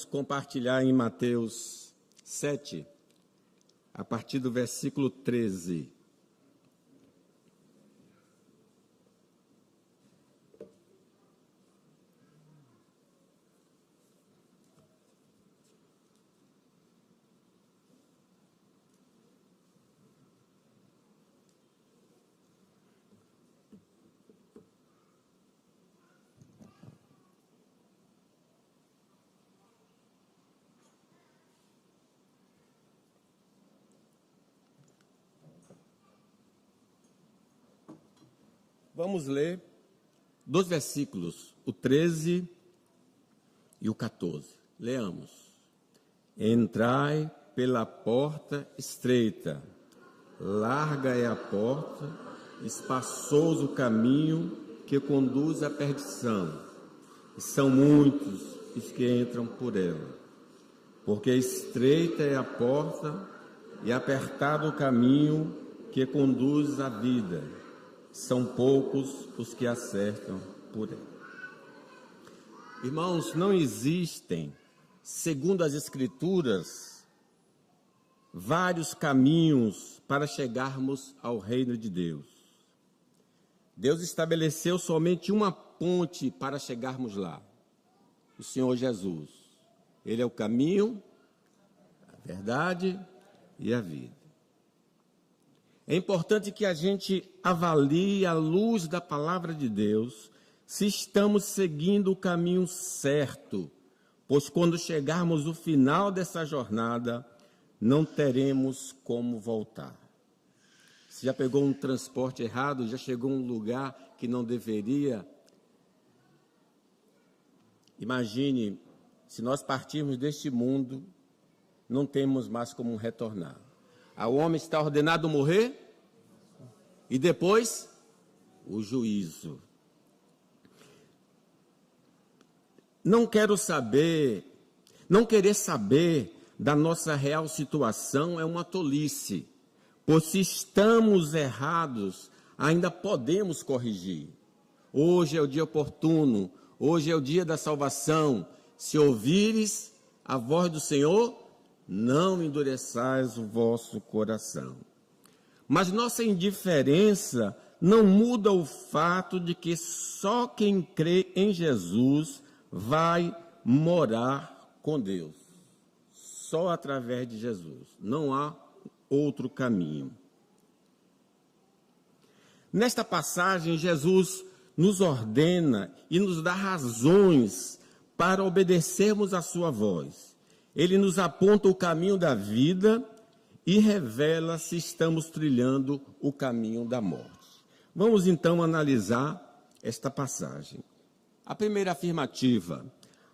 compartilhar em Mateus 7, a partir do versículo 13. Vamos ler 2 versículos, o 13 e o 14. Leamos. Entrai pela porta estreita, larga é a porta, espaçoso o caminho que conduz à perdição, e são muitos os que entram por ela. Porque estreita é a porta e apertado o caminho que conduz à vida, são poucos os que acertam por ela. Irmãos, não existem, segundo as Escrituras, vários caminhos para chegarmos ao reino de Deus. Deus estabeleceu somente uma ponte para chegarmos lá, o Senhor Jesus. Ele é o caminho, a verdade e a vida. É importante que a gente avalie, à luz da palavra de Deus, se estamos seguindo o caminho certo, pois quando chegarmos no final dessa jornada, não teremos como voltar. Se já pegou um transporte errado, já chegou a um lugar que não deveria, imagine, se nós partirmos deste mundo, não temos mais como retornar. Ao homem está ordenado morrer e depois o juízo. Não querer saber da nossa real situação é uma tolice, pois se estamos errados, ainda podemos corrigir. Hoje é o dia oportuno, hoje é o dia da salvação. Se ouvires a voz do Senhor, não endureçais o vosso coração. Mas nossa indiferença não muda o fato de que só quem crê em Jesus vai morar com Deus. Só através de Jesus. Não há outro caminho. Nesta passagem, Jesus nos ordena e nos dá razões para obedecermos à sua voz. Ele nos aponta o caminho da vida e revela se estamos trilhando o caminho da morte. Vamos então analisar esta passagem. A primeira afirmativa: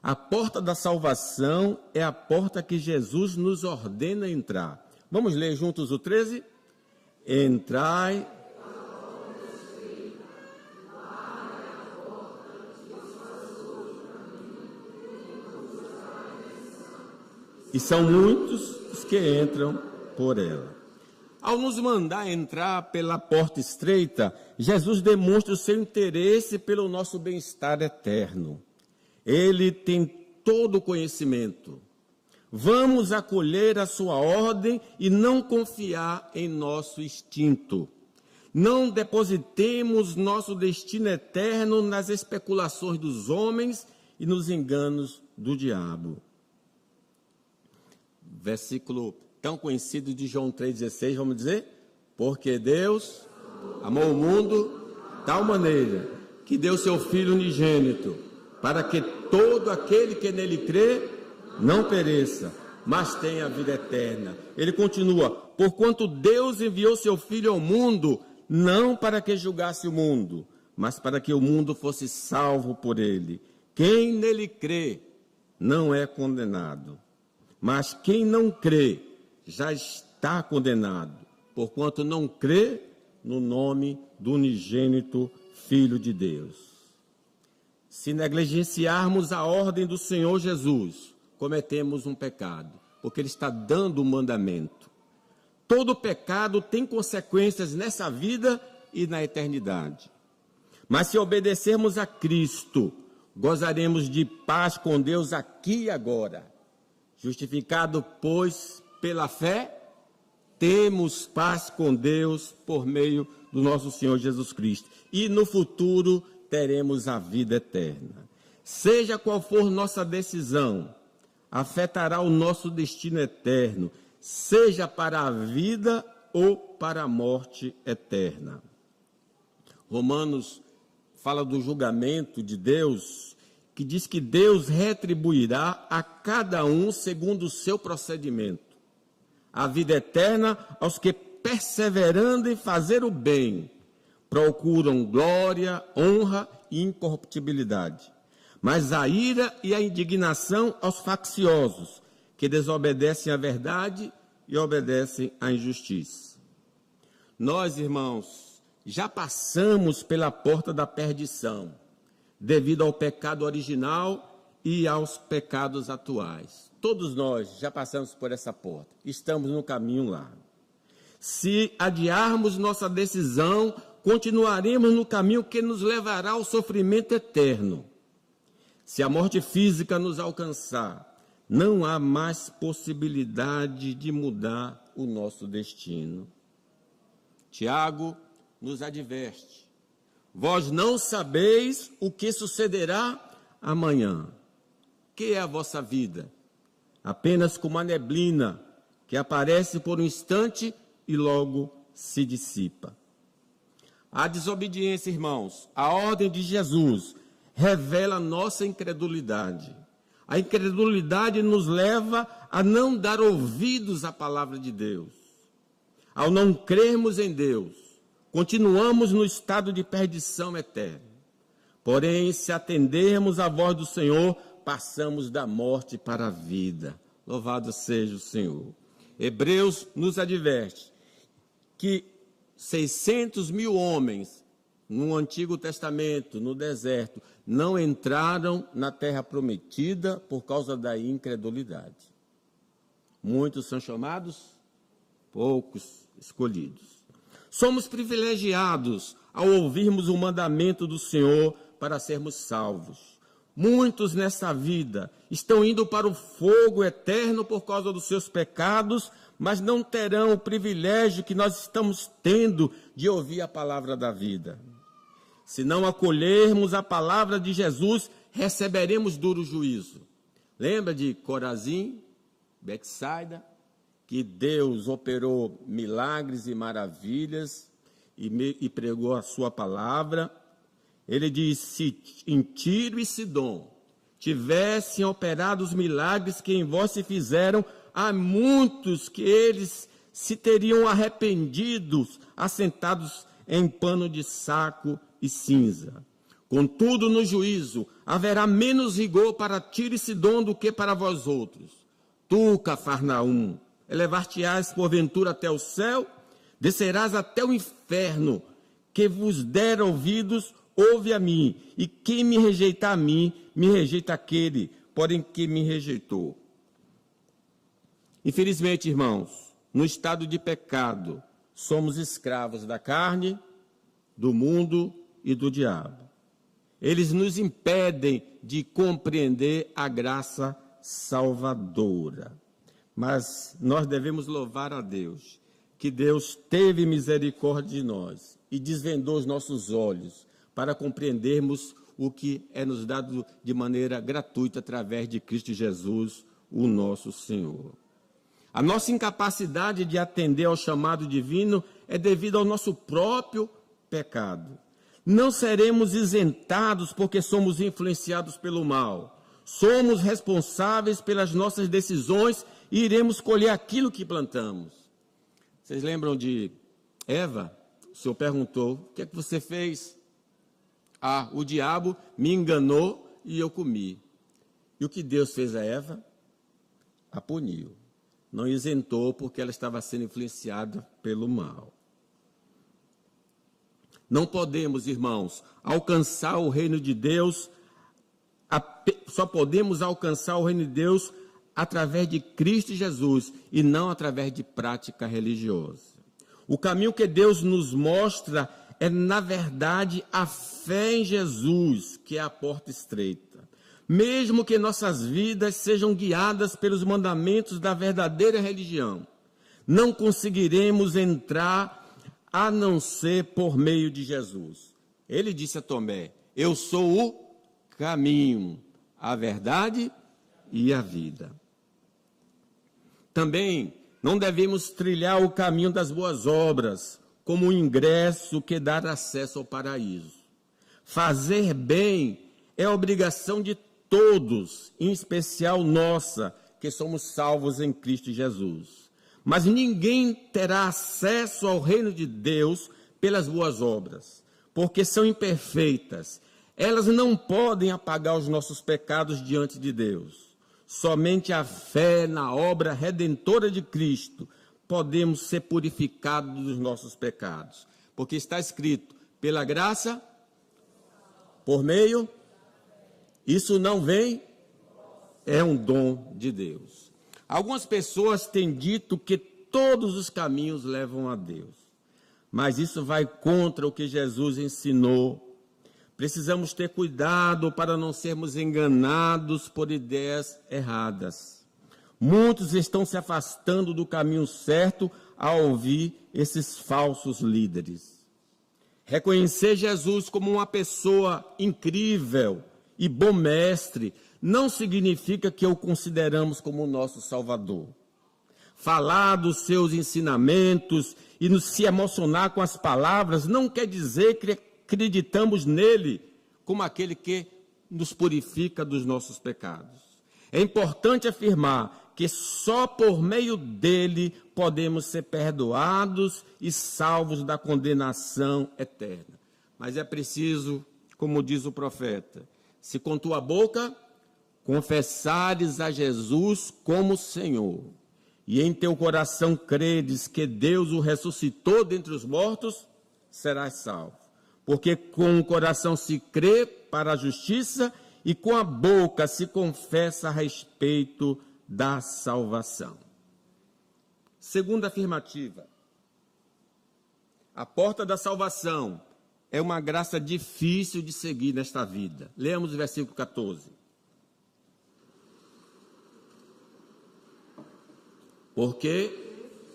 a porta da salvação é a porta que Jesus nos ordena entrar. Vamos ler juntos o 13? Entrai. E são muitos os que entram por ela. Ao nos mandar entrar pela porta estreita, Jesus demonstra o seu interesse pelo nosso bem-estar eterno. Ele tem todo o conhecimento. Vamos acolher a sua ordem e não confiar em nosso instinto. Não depositemos nosso destino eterno nas especulações dos homens e nos enganos do diabo. Versículo tão conhecido de João 3,16, vamos dizer? Porque Deus amou o mundo de tal maneira que deu seu Filho unigênito, para que todo aquele que nele crê não pereça, mas tenha a vida eterna. Ele continua: porquanto Deus enviou seu Filho ao mundo, não para que julgasse o mundo, mas para que o mundo fosse salvo por ele. Quem nele crê não é condenado. Mas quem não crê já está condenado, porquanto não crê no nome do unigênito Filho de Deus. Se negligenciarmos a ordem do Senhor Jesus, cometemos um pecado, porque Ele está dando um mandamento. Todo pecado tem consequências nessa vida e na eternidade. Mas se obedecermos a Cristo, gozaremos de paz com Deus aqui e agora. Justificado, pois, pela fé, temos paz com Deus por meio do nosso Senhor Jesus Cristo. E no futuro teremos a vida eterna. Seja qual for nossa decisão, afetará o nosso destino eterno, seja para a vida ou para a morte eterna. Romanos fala do julgamento de Deus, que diz que Deus retribuirá a cada um segundo o seu procedimento. A vida eterna aos que, perseverando em fazer o bem, procuram glória, honra e incorruptibilidade. Mas a ira e a indignação aos facciosos, que desobedecem à verdade e obedecem à injustiça. Nós, irmãos, já passamos pela porta da perdição, devido ao pecado original e aos pecados atuais. Todos nós já passamos por essa porta, estamos no caminho lá. Se adiarmos nossa decisão, continuaremos no caminho que nos levará ao sofrimento eterno. Se a morte física nos alcançar, não há mais possibilidade de mudar o nosso destino. Tiago nos adverte: vós não sabeis o que sucederá amanhã. Que é a vossa vida? Apenas como a neblina que aparece por um instante e logo se dissipa. A desobediência, irmãos, a ordem de Jesus revela nossa incredulidade. A incredulidade nos leva a não dar ouvidos à palavra de Deus. Ao não crermos em Deus, continuamos no estado de perdição eterna. Porém, se atendermos à voz do Senhor, passamos da morte para a vida. Louvado seja o Senhor. Hebreus nos adverte que 600.000 homens no Antigo Testamento, no deserto, não entraram na terra prometida por causa da incredulidade. Muitos são chamados, poucos escolhidos. Somos privilegiados ao ouvirmos o mandamento do Senhor para sermos salvos. Muitos nessa vida estão indo para o fogo eterno por causa dos seus pecados, mas não terão o privilégio que nós estamos tendo de ouvir a palavra da vida. Se não acolhermos a palavra de Jesus, receberemos duro juízo. Lembra de Corazim, Betsaida, que Deus operou milagres e maravilhas e pregou a sua palavra? Ele diz: se em Tiro e Sidom tivessem operado os milagres que em vós se fizeram, há muitos que eles se teriam arrependidos, assentados em pano de saco e cinza. Contudo, no juízo, haverá menos rigor para Tiro e Sidom do que para vós outros. Tu, Cafarnaum, elevar-te-ás porventura até o céu, descerás até o inferno. Que vos der ouvidos, ouve a mim, e quem me rejeitar a mim, me rejeita aquele, porém que me rejeitou. Infelizmente, irmãos, no estado de pecado, somos escravos da carne, do mundo e do diabo. Eles nos impedem de compreender a graça salvadora. Mas nós devemos louvar a Deus, que Deus teve misericórdia de nós e desvendou os nossos olhos para compreendermos o que é nos dado de maneira gratuita através de Cristo Jesus, o nosso Senhor. A nossa incapacidade de atender ao chamado divino é devido ao nosso próprio pecado. Não seremos isentados porque somos influenciados pelo mal. Somos responsáveis pelas nossas decisões e iremos colher aquilo que plantamos. Vocês lembram de Eva? O Senhor perguntou: o que é que você fez? Ah, o diabo me enganou e eu comi. E o que Deus fez a Eva? A puniu. Não isentou porque ela estava sendo influenciada pelo mal. Não podemos, irmãos, alcançar o reino de Deus, só podemos alcançar o reino de Deus através de Cristo Jesus e não através de prática religiosa. O caminho que Deus nos mostra é, na verdade, a fé em Jesus, que é a porta estreita. Mesmo que nossas vidas sejam guiadas pelos mandamentos da verdadeira religião, não conseguiremos entrar a não ser por meio de Jesus. Ele disse a Tomé: eu sou o caminho, a verdade e a vida. Também não devemos trilhar o caminho das boas obras como um ingresso que dá acesso ao paraíso. Fazer bem é obrigação de todos, em especial nossa, que somos salvos em Cristo Jesus. Mas ninguém terá acesso ao reino de Deus pelas boas obras, porque são imperfeitas. Elas não podem apagar os nossos pecados diante de Deus. Somente a fé na obra redentora de Cristo podemos ser purificados dos nossos pecados. Porque está escrito, pela graça, por meio, isso não vem, é um dom de Deus. Algumas pessoas têm dito que todos os caminhos levam a Deus, mas isso vai contra o que Jesus ensinou. Precisamos ter cuidado para não sermos enganados por ideias erradas. Muitos estão se afastando do caminho certo ao ouvir esses falsos líderes. Reconhecer Jesus como uma pessoa incrível e bom mestre não significa que o consideramos como nosso Salvador. Falar dos seus ensinamentos e se emocionar com as palavras não quer dizer que acreditamos nele como aquele que nos purifica dos nossos pecados. É importante afirmar que só por meio dele podemos ser perdoados e salvos da condenação eterna. Mas é preciso, como diz o profeta, se com tua boca confessares a Jesus como Senhor, e em teu coração credes que Deus o ressuscitou dentre os mortos, serás salvo. Porque com o coração se crê para a justiça e com a boca se confessa a respeito da salvação. Segunda afirmativa. A porta da salvação é uma graça difícil de seguir nesta vida. Leamos o versículo 14. Porque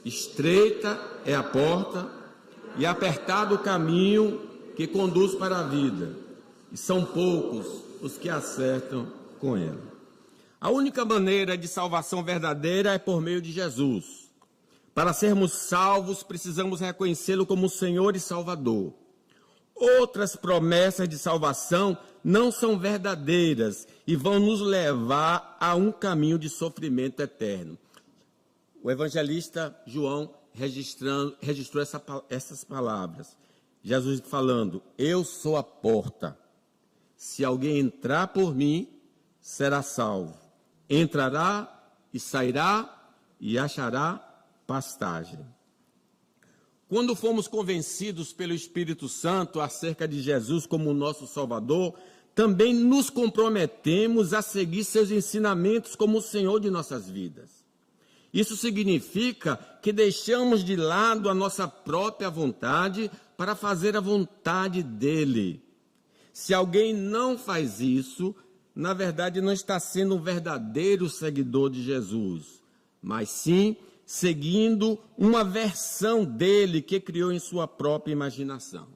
estreita é a porta e apertado o caminho que conduz para a vida, e são poucos os que acertam com ela. A única maneira de salvação verdadeira é por meio de Jesus. Para sermos salvos, precisamos reconhecê-lo como Senhor e Salvador. Outras promessas de salvação não são verdadeiras e vão nos levar a um caminho de sofrimento eterno. O evangelista João registrou essas palavras. Jesus falando, eu sou a porta. Se alguém entrar por mim, será salvo. Entrará e sairá e achará pastagem. Quando fomos convencidos pelo Espírito Santo acerca de Jesus como nosso Salvador, também nos comprometemos a seguir seus ensinamentos como o Senhor de nossas vidas. Isso significa que deixamos de lado a nossa própria vontade para fazer a vontade dele. Se alguém não faz isso, na verdade não está sendo um verdadeiro seguidor de Jesus, mas sim seguindo uma versão dele que criou em sua própria imaginação.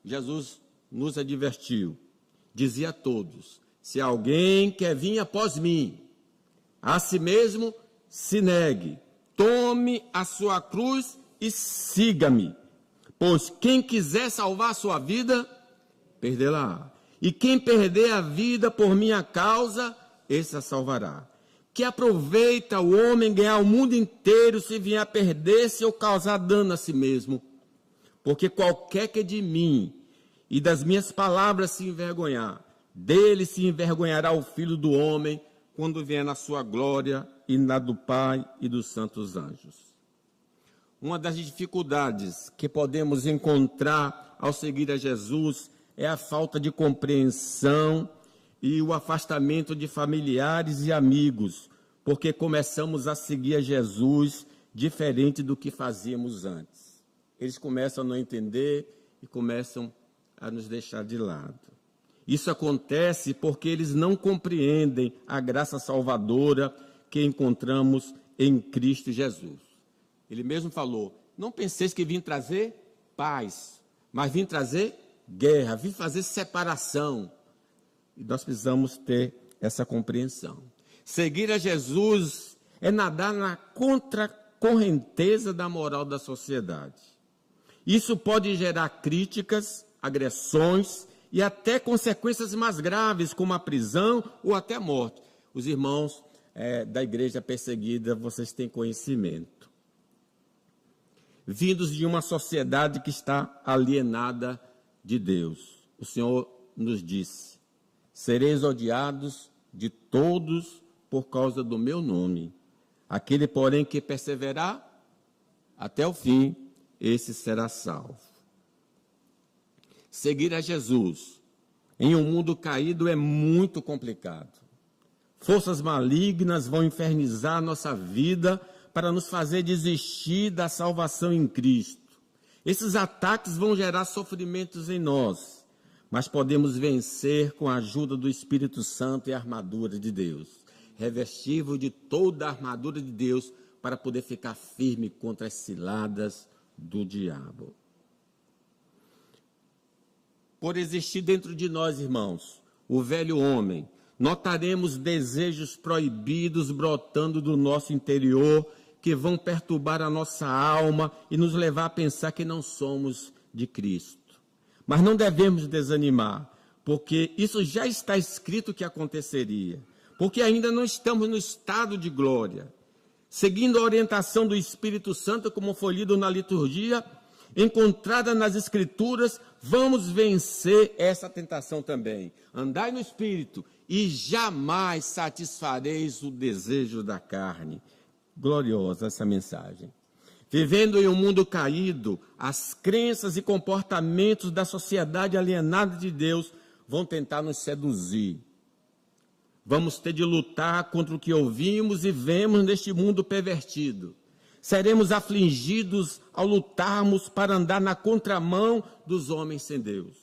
Jesus nos advertiu, dizia a todos, se alguém quer vir após mim, a si mesmo se negue, tome a sua cruz e siga-me. Pois quem quiser salvar a sua vida, perdê-la. E quem perder a vida por minha causa, esse a salvará. Que aproveita o homem ganhar o mundo inteiro se vier a perder-se ou causar dano a si mesmo. Porque qualquer que de mim e das minhas palavras se envergonhar, dele se envergonhará o Filho do Homem, quando vier na sua glória e na do Pai e dos santos anjos. Uma das dificuldades que podemos encontrar ao seguir a Jesus é a falta de compreensão e o afastamento de familiares e amigos, porque começamos a seguir a Jesus diferente do que fazíamos antes. Eles começam a não entender e começam a nos deixar de lado. Isso acontece porque eles não compreendem a graça salvadora que encontramos em Cristo Jesus. Ele mesmo falou: não penseis que vim trazer paz, mas vim trazer guerra, vim fazer separação. E nós precisamos ter essa compreensão. Seguir a Jesus é nadar na contracorrenteza da moral da sociedade. Isso pode gerar críticas, agressões e até consequências mais graves, como a prisão ou até a morte. Os irmãos da igreja perseguida, vocês têm conhecimento. Vindos de uma sociedade que está alienada de Deus. O Senhor nos disse: sereis odiados de todos por causa do meu nome. Aquele, porém, que perseverar até o fim, esse será salvo. Seguir a Jesus em um mundo caído é muito complicado. Forças malignas vão infernizar nossa vida para nos fazer desistir da salvação em Cristo. Esses ataques vão gerar sofrimentos em nós, mas podemos vencer com a ajuda do Espírito Santo e a armadura de Deus. Revestir-vos de toda a armadura de Deus para poder ficar firme contra as ciladas do diabo. Por existir dentro de nós, irmãos, o velho homem, notaremos desejos proibidos brotando do nosso interior que vão perturbar a nossa alma e nos levar a pensar que não somos de Cristo. Mas não devemos desanimar, porque isso já está escrito que aconteceria, porque ainda não estamos no estado de glória. Seguindo a orientação do Espírito Santo, como foi lido na liturgia, encontrada nas Escrituras, vamos vencer essa tentação também. Andai no Espírito e jamais satisfareis o desejo da carne. Gloriosa essa mensagem. Vivendo em um mundo caído, as crenças e comportamentos da sociedade alienada de Deus vão tentar nos seduzir. Vamos ter de lutar contra o que ouvimos e vemos neste mundo pervertido. Seremos afligidos ao lutarmos para andar na contramão dos homens sem Deus.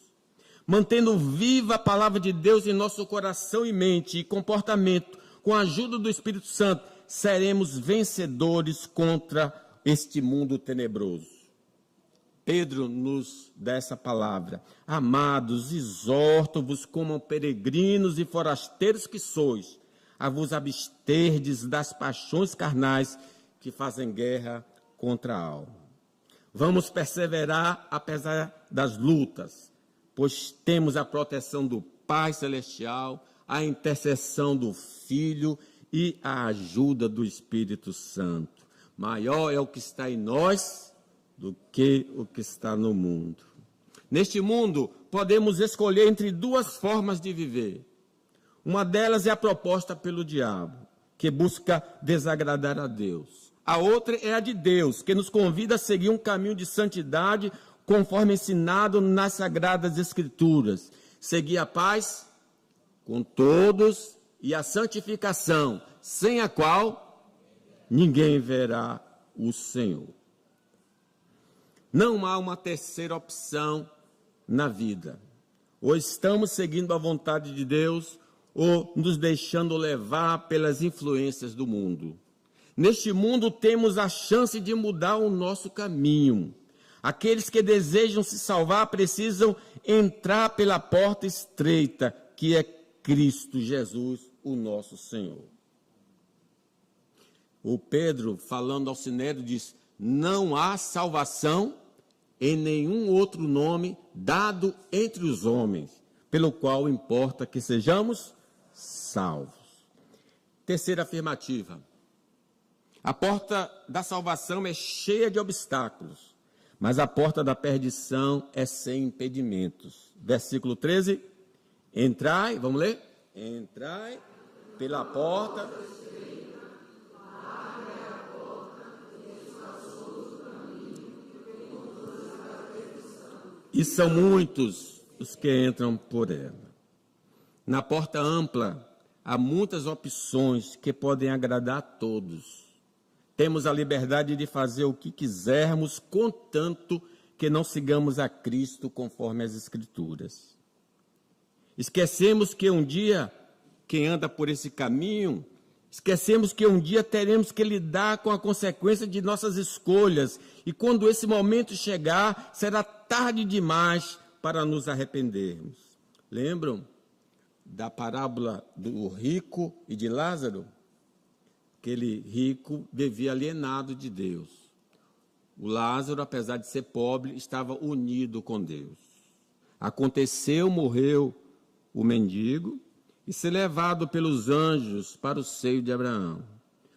Mantendo viva a palavra de Deus em nosso coração e mente e comportamento, com a ajuda do Espírito Santo, seremos vencedores contra este mundo tenebroso. Pedro nos dá essa palavra: amados, exorto-vos como peregrinos e forasteiros que sois, a vos absterdes das paixões carnais que fazem guerra contra a alma. Vamos perseverar apesar das lutas, pois temos a proteção do Pai Celestial, a intercessão do Filho e a ajuda do Espírito Santo. Maior é o que está em nós do que o que está no mundo. Neste mundo, podemos escolher entre duas formas de viver. Uma delas é a proposta pelo diabo, que busca desagradar a Deus. A outra é a de Deus, que nos convida a seguir um caminho de santidade, conforme ensinado nas Sagradas Escrituras. Seguir a paz com todos e a santificação, sem a qual ninguém verá o Senhor. Não há uma terceira opção na vida. Ou estamos seguindo a vontade de Deus, ou nos deixando levar pelas influências do mundo. Neste mundo temos a chance de mudar o nosso caminho. Aqueles que desejam se salvar precisam entrar pela porta estreita, que é Cristo Jesus, o nosso Senhor. O Pedro, falando ao Sinédrio, diz: não há salvação em nenhum outro nome dado entre os homens, pelo qual importa que sejamos salvos. Terceira afirmativa: a porta da salvação é cheia de obstáculos, mas a porta da perdição é sem impedimentos. Versículo 13: entrai, vamos ler? Entrai pela porta. E são muitos os que entram por ela. Na porta ampla, há muitas opções que podem agradar a todos. Temos a liberdade de fazer o que quisermos, contanto que não sigamos a Cristo conforme as Escrituras. Esquecemos que um dia, quem anda por esse caminho, esquecemos que um dia teremos que lidar com a consequência de nossas escolhas. E quando esse momento chegar, será tarde demais para nos arrependermos. Lembram da parábola do rico e de Lázaro? Aquele rico vivia alienado de Deus. O Lázaro, apesar de ser pobre, estava unido com Deus. Aconteceu, morreu o mendigo e ser levado pelos anjos para o seio de Abraão.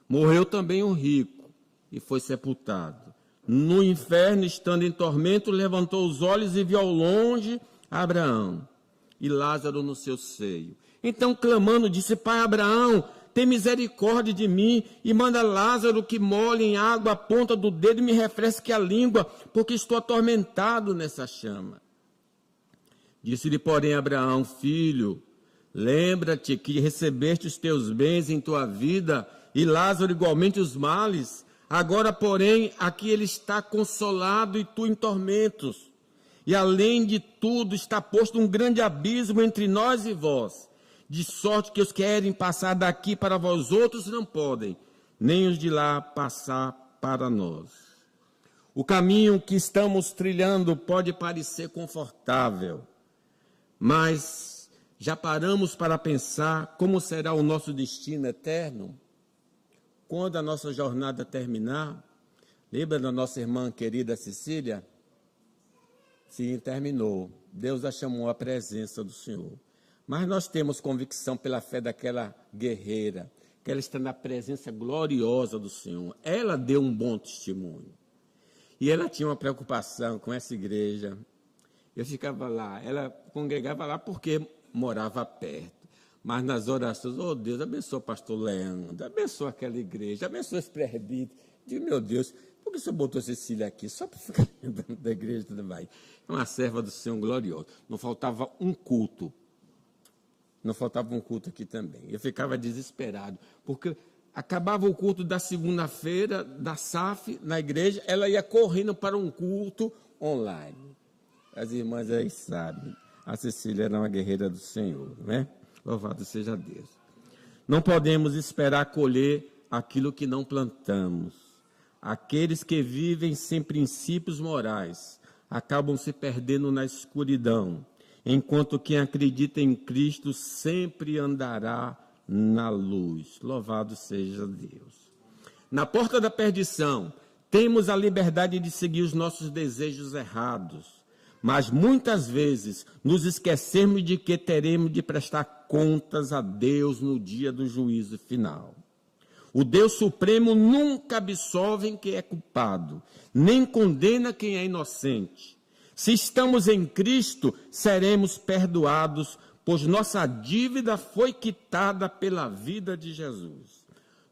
Morreu também o rico e foi sepultado. No inferno, estando em tormento, levantou os olhos e viu ao longe Abraão e Lázaro no seu seio. Então, clamando, disse: Pai Abraão, tem misericórdia de mim e manda Lázaro que molhe em água a ponta do dedo e me refresque a língua, porque estou atormentado nessa chama. Disse-lhe, porém, Abraão: Filho, lembra-te que recebeste os teus bens em tua vida e Lázaro igualmente os males. Agora, porém, aqui ele está consolado e tu em tormentos. E além de tudo está posto um grande abismo entre nós e vós, de sorte que os que querem passar daqui para vós outros não podem, nem os de lá passar para nós. O caminho que estamos trilhando pode parecer confortável, mas já paramos para pensar como será o nosso destino eterno? Quando a nossa jornada terminar? Lembra da nossa irmã querida Cecília? Sim, terminou. Deus a chamou à presença do Senhor. Mas nós temos convicção pela fé daquela guerreira, que ela está na presença gloriosa do Senhor. Ela deu um bom testemunho. E ela tinha uma preocupação com essa igreja. Eu ficava lá, ela congregava lá porque morava perto. Mas nas orações, oh Deus, abençoa o pastor Leandro, abençoa aquela igreja, abençoa esse presbítero. Digo, meu Deus, por que o senhor botou Cecília aqui? Só para ficar lembrando da igreja e tudo mais. É uma serva do Senhor gloriosa. Não faltava um culto. Não faltava um culto aqui também. Eu ficava desesperado, porque acabava o culto da segunda-feira, da SAF, na igreja, ela ia correndo para um culto online. As irmãs aí sabem, a Cecília era uma guerreira do Senhor, né? Louvado seja Deus. Não podemos esperar colher aquilo que não plantamos. Aqueles que vivem sem princípios morais acabam se perdendo na escuridão, enquanto quem acredita em Cristo sempre andará na luz. Louvado seja Deus. Na porta da perdição, temos a liberdade de seguir os nossos desejos errados, mas muitas vezes nos esquecemos de que teremos de prestar contas a Deus no dia do juízo final. O Deus Supremo nunca absolve quem é culpado, nem condena quem é inocente. Se estamos em Cristo, seremos perdoados, pois nossa dívida foi quitada pela vida de Jesus.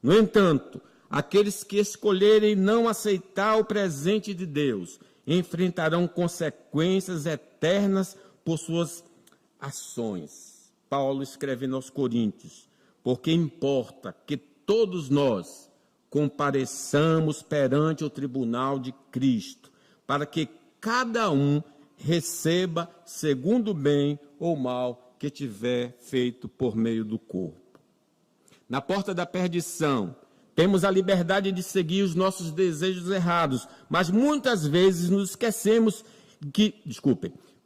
No entanto, aqueles que escolherem não aceitar o presente de Deus enfrentarão consequências eternas por suas ações. Paulo escreve aos Coríntios: porque importa que todos nós compareçamos perante o tribunal de Cristo, para que cada um receba segundo o bem ou mal que tiver feito por meio do corpo. Na porta da perdição, temos a liberdade de seguir os nossos desejos errados, mas muitas vezes nos esquecemos que,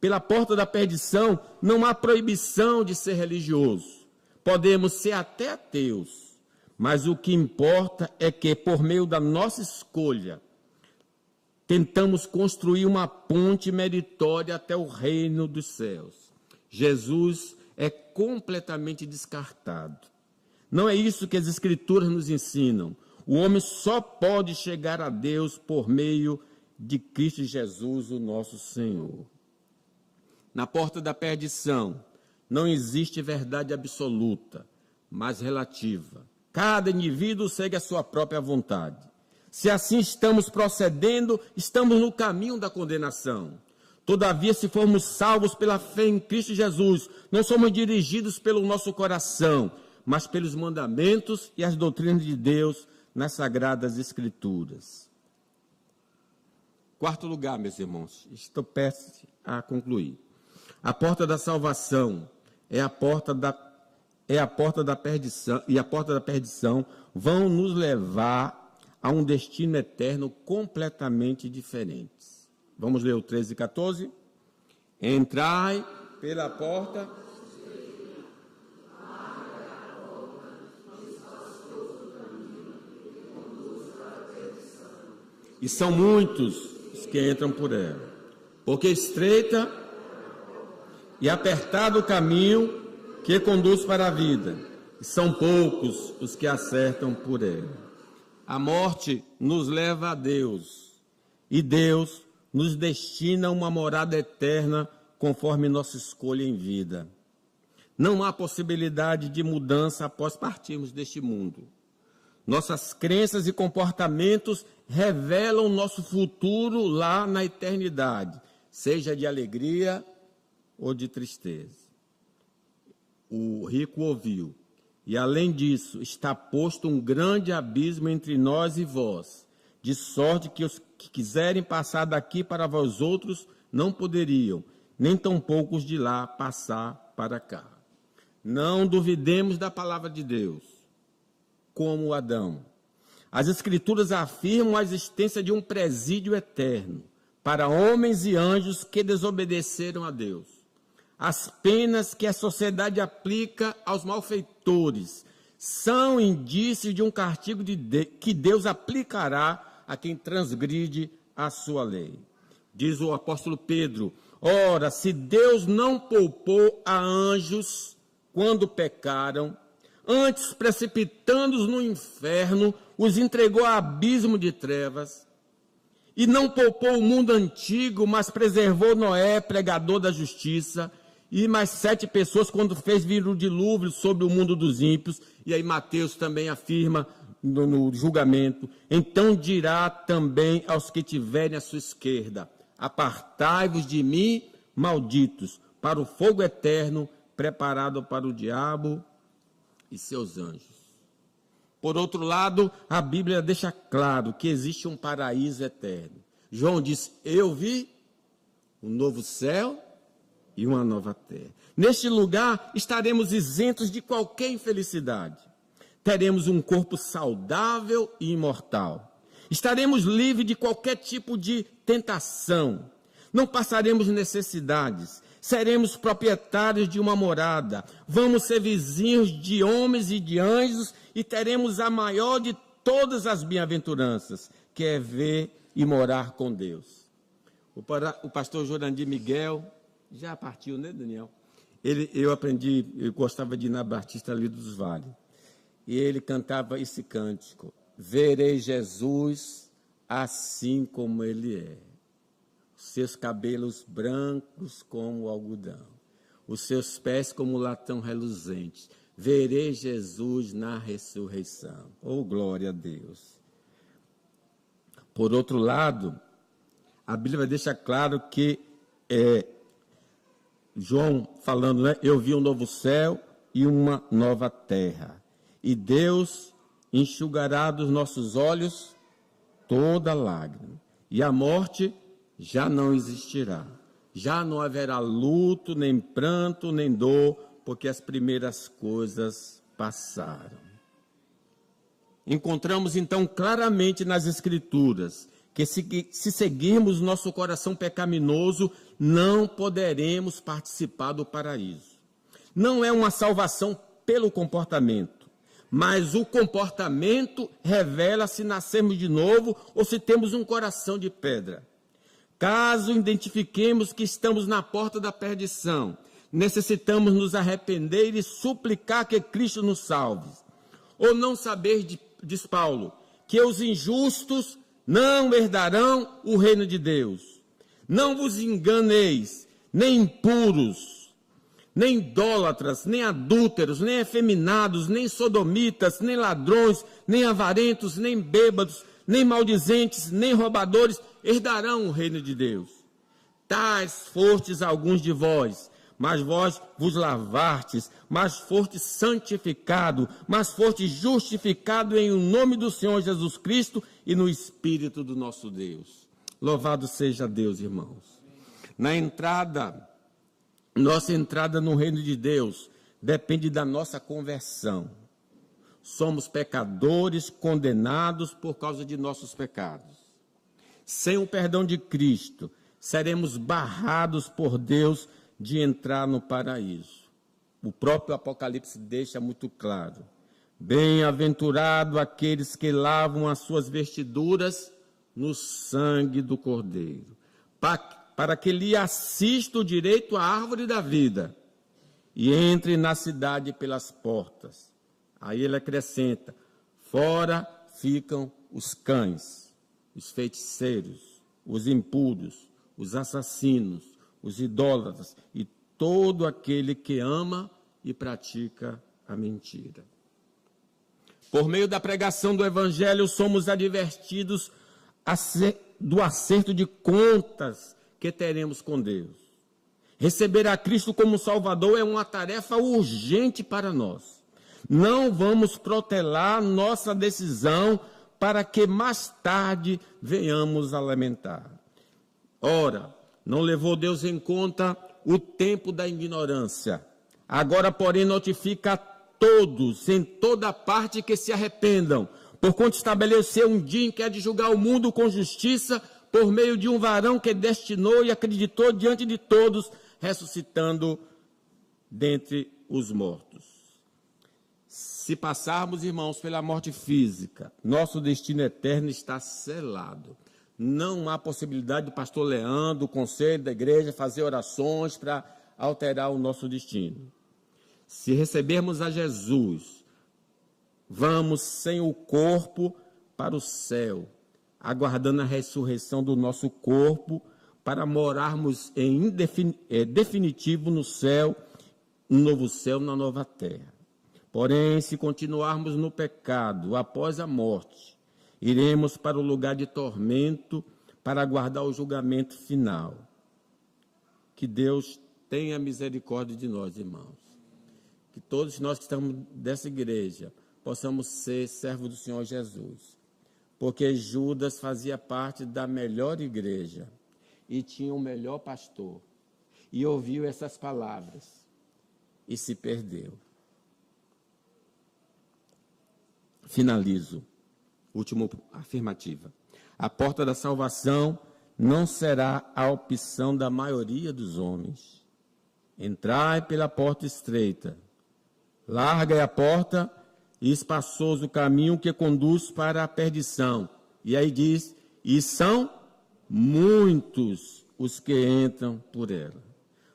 pela porta da perdição não há proibição de ser religioso. Podemos ser até ateus, mas o que importa é que, por meio da nossa escolha, tentamos construir uma ponte meritória até o reino dos céus. Jesus é completamente descartado. Não é isso que as Escrituras nos ensinam. O homem só pode chegar a Deus por meio de Cristo Jesus, o nosso Senhor. Na porta da perdição, não existe verdade absoluta, mas relativa. Cada indivíduo segue a sua própria vontade. Se assim estamos procedendo, estamos no caminho da condenação. Todavia, se formos salvos pela fé em Cristo Jesus, não somos dirigidos pelo nosso coração, mas pelos mandamentos e as doutrinas de Deus nas Sagradas Escrituras. Quarto lugar, meus irmãos, estou prestes a concluir. A porta da salvação é a porta da perdição, e a porta da perdição vão nos levar a um destino eterno completamente diferente. Vamos ler o 13 e 14? Entrai pela porta. E são muitos os que entram por ela, porque estreita e apertado o caminho que conduz para a vida, e são poucos os que acertam por ela. A morte nos leva a Deus, e Deus nos destina a uma morada eterna conforme nossa escolha em vida. Não há possibilidade de mudança após partirmos deste mundo. Nossas crenças e comportamentos revelam nosso futuro lá na eternidade, seja de alegria ou de tristeza. O rico ouviu, e além disso, está posto um grande abismo entre nós e vós, de sorte que os que quiserem passar daqui para vós outros não poderiam, nem tampouco os de lá passar para cá. Não duvidemos da palavra de Deus, como Adão. As Escrituras afirmam a existência de um presídio eterno para homens e anjos que desobedeceram a Deus. As penas que a sociedade aplica aos malfeitores são indícios de um castigo que Deus aplicará a quem transgride a sua lei. Diz o apóstolo Pedro: ora, se Deus não poupou a anjos quando pecaram, antes precipitando-os no inferno, os entregou a abismo de trevas, e não poupou o mundo antigo, mas preservou Noé, pregador da justiça, e mais 7 pessoas quando fez vir o dilúvio sobre o mundo dos ímpios. E aí Mateus também afirma no julgamento: então dirá também aos que tiverem à sua esquerda: apartai-vos de mim, malditos, para o fogo eterno preparado para o diabo e seus anjos. Por outro lado, a Bíblia deixa claro que existe um paraíso eterno. João diz: eu vi um novo céu e uma nova terra. Neste lugar estaremos isentos de qualquer infelicidade. Teremos um corpo saudável e imortal. Estaremos livres de qualquer tipo de tentação. Não passaremos necessidades. Seremos proprietários de uma morada. Vamos ser vizinhos de homens e de anjos e teremos a maior de todas as bem-aventuranças, que é ver e morar com Deus. O pastor Jurandir Miguel já partiu, né, Daniel? Eu gostava de ir na Batista ali dos Vales. E ele cantava esse cântico: verei Jesus assim como ele é. Seus cabelos brancos como o algodão, os seus pés como latão reluzente. Verei Jesus na ressurreição. Oh, glória a Deus. Por outro lado, a Bíblia deixa claro que João falando, né? Eu vi um novo céu e uma nova terra. E Deus enxugará dos nossos olhos toda lágrima. E a morte já não existirá. Já não haverá luto, nem pranto, nem dor, porque as primeiras coisas passaram. Encontramos então claramente nas Escrituras que se seguirmos nosso coração pecaminoso, não poderemos participar do paraíso. Não é uma salvação pelo comportamento, mas o comportamento revela se nascemos de novo ou se temos um coração de pedra. Caso identifiquemos que estamos na porta da perdição, necessitamos nos arrepender e suplicar que Cristo nos salve. Ou não saber, diz Paulo, que os injustos não herdarão o reino de Deus. Não vos enganeis, nem impuros, nem idólatras, nem adúlteros, nem efeminados, nem sodomitas, nem ladrões, nem avarentos, nem bêbados, nem maldizentes, nem roubadores herdarão o reino de Deus. Tais fostes alguns de vós, mas vós vos lavastes, mas fostes santificado, mas fostes justificado em o nome do Senhor Jesus Cristo e no Espírito do nosso Deus. Louvado seja Deus, irmãos. Na entrada Nossa entrada no reino de Deus depende da nossa conversão. Somos pecadores condenados por causa de nossos pecados. Sem o perdão de Cristo, seremos barrados por Deus de entrar no paraíso. O próprio Apocalipse deixa muito claro. Bem-aventurado aqueles que lavam as suas vestiduras no sangue do Cordeiro, para que lhe assista o direito à árvore da vida e entre na cidade pelas portas. Aí ele acrescenta, fora ficam os cães, os feiticeiros, os impuros, os assassinos, os idólatras e todo aquele que ama e pratica a mentira. Por meio da pregação do Evangelho, somos advertidos do acerto de contas que teremos com Deus. Receber a Cristo como Salvador é uma tarefa urgente para nós. Não vamos protelar nossa decisão para que mais tarde venhamos a lamentar. Ora, não levou Deus em conta o tempo da ignorância. Agora, porém, notifica a todos, em toda parte, que se arrependam, porquanto estabeleceu um dia em que há de julgar o mundo com justiça, por meio de um varão que destinou e acreditou diante de todos, ressuscitando dentre os mortos. Se passarmos, irmãos, pela morte física, nosso destino eterno está selado. Não há possibilidade do pastor Leandro, do conselho da igreja, fazer orações para alterar o nosso destino. Se recebermos a Jesus, vamos sem o corpo para o céu, aguardando a ressurreição do nosso corpo, para morarmos em definitivo no céu, no novo céu, na nova terra. Porém, se continuarmos no pecado após a morte, iremos para o lugar de tormento para aguardar o julgamento final. Que Deus tenha misericórdia de nós, irmãos. Que todos nós que estamos dessa igreja possamos ser servos do Senhor Jesus. Porque Judas fazia parte da melhor igreja e tinha o melhor pastor. E ouviu essas palavras e se perdeu. Finalizo. Última afirmativa. A porta da salvação não será a opção da maioria dos homens. Entrai pela porta estreita. Larga é a porta e espaçoso o caminho que conduz para a perdição. E aí diz, e são muitos os que entram por ela.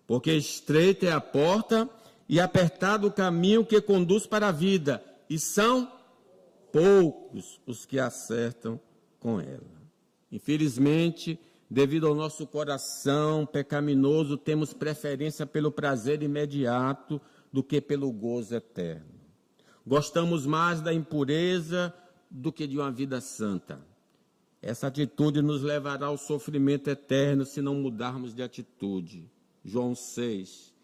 Porque estreita é a porta e apertado o caminho que conduz para a vida. E são poucos os que acertam com ela. Infelizmente, devido ao nosso coração pecaminoso, temos preferência pelo prazer imediato do que pelo gozo eterno. Gostamos mais da impureza do que de uma vida santa. Essa atitude nos levará ao sofrimento eterno se não mudarmos de atitude. João 6.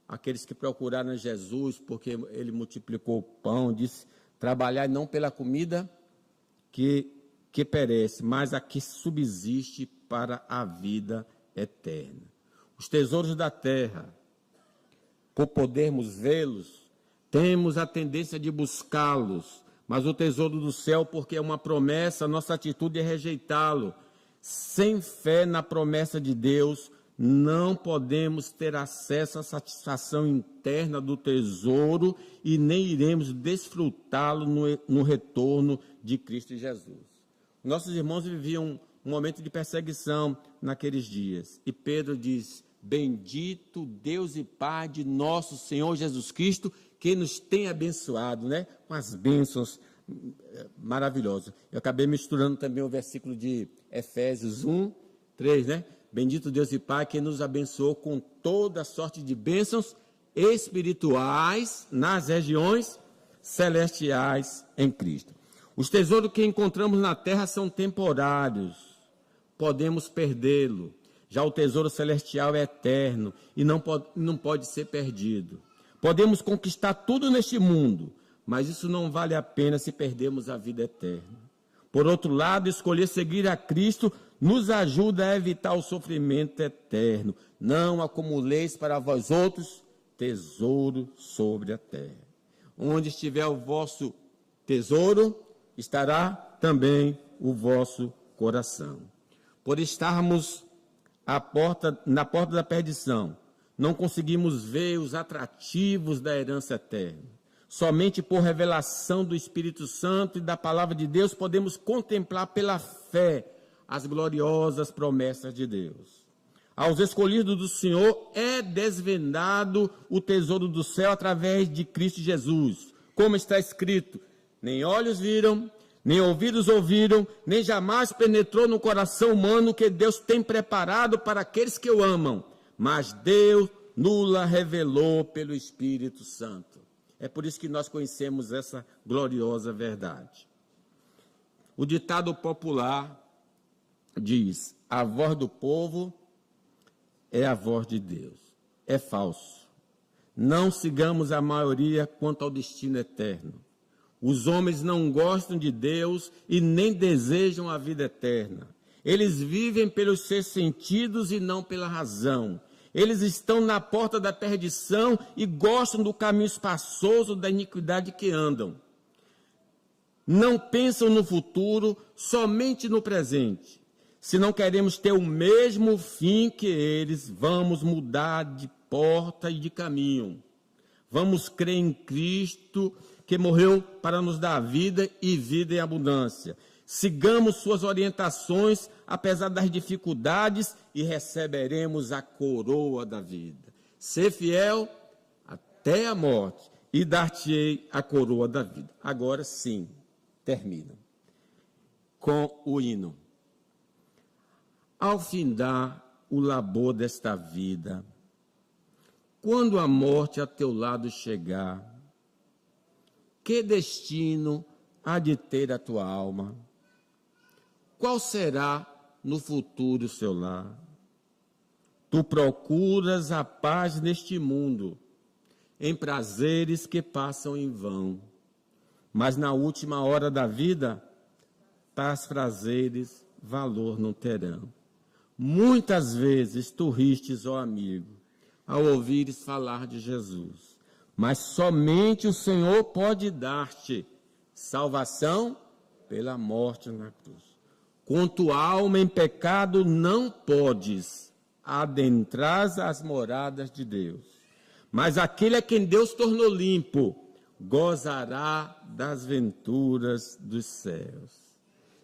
Aqueles que procuraram Jesus porque ele multiplicou o pão, disse, trabalhai não pela comida que perece, mas a que subsiste para a vida eterna. Os tesouros da terra, por podermos vê-los, temos a tendência de buscá-los, mas o tesouro do céu, porque é uma promessa, nossa atitude é rejeitá-lo. Sem fé na promessa de Deus, não podemos ter acesso à satisfação interna do tesouro e nem iremos desfrutá-lo no retorno de Cristo Jesus. Nossos irmãos viviam um momento de perseguição naqueles dias. E Pedro diz, bendito Deus e Pai de nosso Senhor Jesus Cristo, que nos tem abençoado, né? Com as bênçãos maravilhosas. Eu acabei misturando também o versículo de Efésios 1, 3, né? Bendito Deus e Pai, que nos abençoou com toda sorte de bênçãos espirituais nas regiões celestiais em Cristo. Os tesouros que encontramos na terra são temporários, podemos perdê-lo. Já o tesouro celestial é eterno e não pode ser perdido. Podemos conquistar tudo neste mundo, mas isso não vale a pena se perdermos a vida eterna. Por outro lado, escolher seguir a Cristo nos ajuda a evitar o sofrimento eterno. Não acumuleis para vós outros tesouro sobre a terra. Onde estiver o vosso tesouro, estará também o vosso coração. Por estarmos na porta da perdição, não conseguimos ver os atrativos da herança eterna. Somente por revelação do Espírito Santo e da Palavra de Deus podemos contemplar pela fé as gloriosas promessas de Deus. Aos escolhidos do Senhor é desvendado o tesouro do céu através de Cristo Jesus. Como está escrito, nem olhos viram, nem ouvidos ouviram, nem jamais penetrou no coração humano que Deus tem preparado para aqueles que o amam. Mas Deus nula revelou pelo Espírito Santo. É por isso que nós conhecemos essa gloriosa verdade. O ditado popular diz: a voz do povo é a voz de Deus. É falso. Não sigamos a maioria quanto ao destino eterno. Os homens não gostam de Deus e nem desejam a vida eterna. Eles vivem pelos seus sentidos e não pela razão. Eles estão na porta da perdição e gostam do caminho espaçoso da iniquidade que andam. Não pensam no futuro, somente no presente. Se não queremos ter o mesmo fim que eles, vamos mudar de porta e de caminho. Vamos crer em Cristo, que morreu para nos dar vida e vida em abundância. Sigamos suas orientações, apesar das dificuldades, e receberemos a coroa da vida. Ser fiel até a morte, e dar-te-ei a coroa da vida. Agora sim, termina com o hino. Ao findar o labor desta vida, quando a morte a teu lado chegar, que destino há de ter a tua alma? Qual será no futuro o seu lar? Tu procuras a paz neste mundo, em prazeres que passam em vão. Mas na última hora da vida, tais prazeres valor não terão. Muitas vezes tu ristes, ó amigo, ao ouvires falar de Jesus. Mas somente o Senhor pode dar-te salvação pela morte na cruz. Com tua alma em pecado não podes adentrar as moradas de Deus. Mas aquele a quem Deus tornou limpo, gozará das venturas dos céus.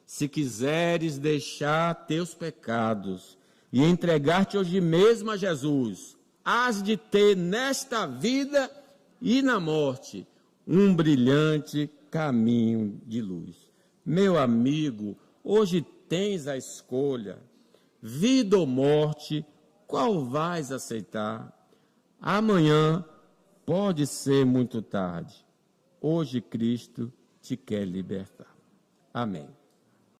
Se quiseres deixar teus pecados e entregar-te hoje mesmo a Jesus, hás de ter nesta vida e na morte um brilhante caminho de luz. Meu amigo, hoje tens a escolha, vida ou morte, qual vais aceitar? Amanhã pode ser muito tarde. Hoje Cristo te quer libertar. Amém.